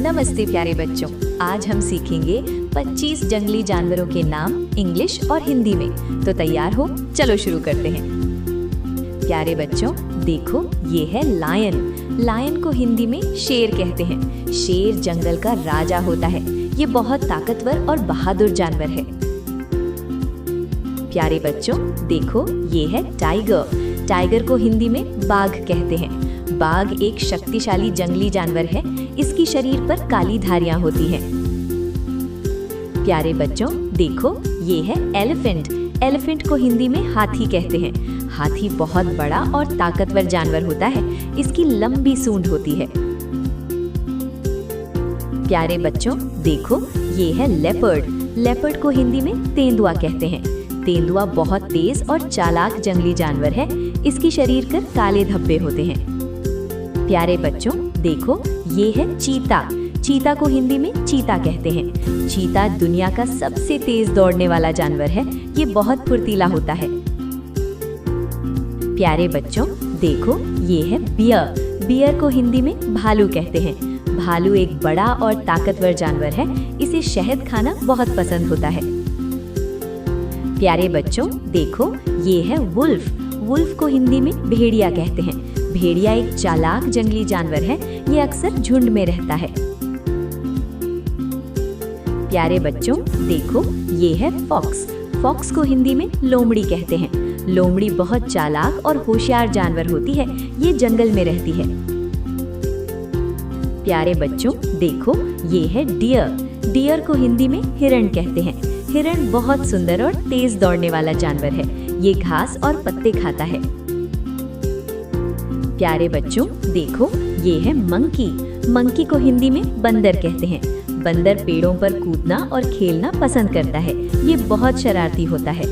नमस्ते प्यारे बच्चों, आज हम सीखेंगे 25 जंगली जानवरों के नाम इंग्लिश और हिंदी में। तो तैयार हो? चलो शुरू करते हैं। प्यारे बच्चों, देखो ये है लायन। लायन को हिंदी में शेर कहते हैं। शेर जंगल का राजा होता है। ये बहुत ताकतवर और बहादुर जानवर है। प्यारे बच्चों, देखो ये है टाइगर। टाइगर को हिंदी में बाघ कहते हैं। बाघ एक शक्तिशाली जंगली जानवर है। इसकी शरीर पर काली धारियां होती हैं। प्यारे बच्चों, देखो ये है एलिफेंट। एलिफेंट को हिंदी में हाथी कहते हैं। हाथी बहुत बड़ा और ताकतवर जानवर होता है। इसकी लंबी सूंड होती है। प्यारे बच्चों, देखो ये है लेपर्ड। लेपर्ड को हिंदी में तेंदुआ कहते हैं। तेंदुआ बहुत तेज और चालाक जंगली जानवर है। इसकी शरीर पर काले धब्बे होते हैं। प्यारे बच्चों, देखो ये है चीता। चीता को हिंदी में चीता कहते हैं। चीता दुनिया का सबसे तेज दौड़ने वाला जानवर है। ये बहुत फुर्तीला होता है। प्यारे बच्चों, देखो ये है बियर। बियर को हिंदी में भालू कहते हैं। भालू एक बड़ा और ताकतवर जानवर है। इसे शहद खाना बहुत पसंद होता है। प्यारे बच्चों, देखो ये है वुल्फ। वुल्फ को हिंदी में भेड़िया कहते हैं। भेड़िया एक चालाक जंगली जानवर है। ये अक्सर झुंड में रहता है। प्यारे बच्चों, देखो ये है फॉक्स। फॉक्स को हिंदी में लोमड़ी कहते हैं। लोमड़ी बहुत चालाक और होशियार जानवर होती है। ये जंगल में रहती है। प्यारे बच्चों, देखो ये है डियर। डियर को हिंदी में हिरण कहते हैं। हिरण बहुत सुंदर और तेज दौड़ने वाला जानवर है। ये घास और पत्ते खाता है। प्यारे बच्चों, देखो ये है मंकी। मंकी को हिंदी में बंदर कहते हैं। बंदर पेड़ों पर कूदना और खेलना पसंद करता है। ये बहुत शरारती होता है।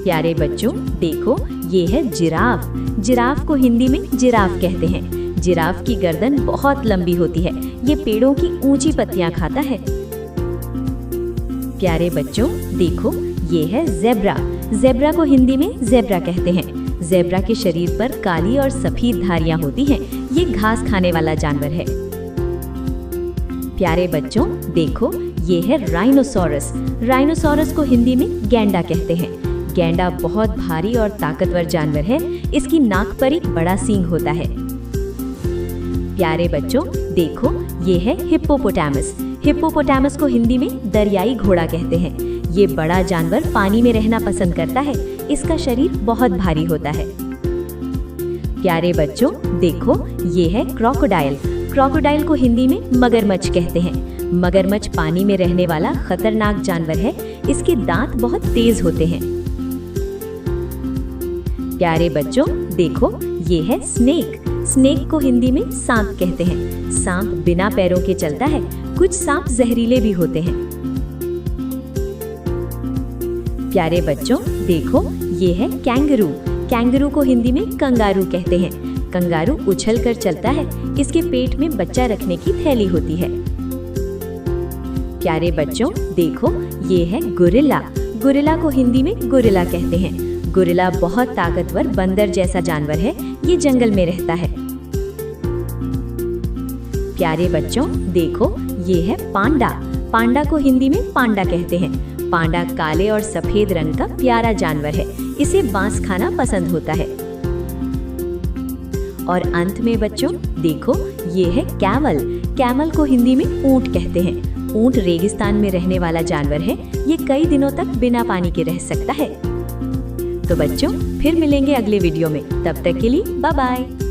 प्यारे बच्चों, देखो ये है जिराफ। जिराफ को हिंदी में जिराफ कहते हैं। जिराफ की गर्दन बहुत लंबी होती है। ये पेड़ों की ऊंची पत्तियां खाता है। प्यारे बच्चों, देखो ये है जेब्रा। जेब्रा को हिंदी में जेब्रा कहते हैं। जेब्रा के शरीर पर काली और सफेद धारियां होती हैं। ये घास खाने वाला जानवर है। प्यारे बच्चों, देखो ये है राइनोसोरस। राइनोसोरस को हिंदी में गैंडा कहते हैं। गैंडा बहुत भारी और ताकतवर जानवर है। इसकी नाक पर एक बड़ा सींग होता है। प्यारे बच्चों, देखो ये है हिप्पोपोटामस। हिप्पोपोटामस को हिंदी में दरियाई घोड़ा कहते हैं। ये बड़ा जानवर पानी में रहना पसंद करता है। इसका शरीर बहुत भारी होता है। प्यारे बच्चों, देखो ये है क्रोकोडाइल। क्रोकोडाइल को हिंदी में मगरमच्छ कहते हैं। मगरमच्छ पानी में रहने वाला खतरनाक जानवर है। इसके दांत बहुत तेज होते हैं। प्यारे बच्चों, देखो ये है स्नेक। स्नेक को हिंदी में सांप कहते हैं। सांप बिना पैरों के चलता है। कुछ सांप जहरीले भी होते हैं। प्यारे बच्चों, देखो ये है कैंगरू। कैंगरू को हिंदी में कंगारू कहते हैं। कंगारू उछल कर चलता है। इसके पेट में बच्चा रखने की थैली होती है। प्यारे बच्चों, देखो ये है गोरिल्ला। गोरिल्ला को हिंदी में गोरिल्ला कहते हैं। गोरिल्ला बहुत ताकतवर बंदर जैसा जानवर है। ये जंगल में रहता है। प्यारे बच्चों, देखो ये है पांडा। पांडा को हिंदी में पांडा कहते हैं। पांडा काले और सफेद रंग का प्यारा जानवर है। इसे बांस खाना पसंद होता है। और अंत में बच्चों, देखो ये है कैमल। कैमल को हिंदी में ऊंट कहते हैं। ऊंट रेगिस्तान में रहने वाला जानवर है। ये कई दिनों तक बिना पानी के रह सकता है। तो बच्चों, फिर मिलेंगे अगले वीडियो में। तब तक के लिए बाय बाय।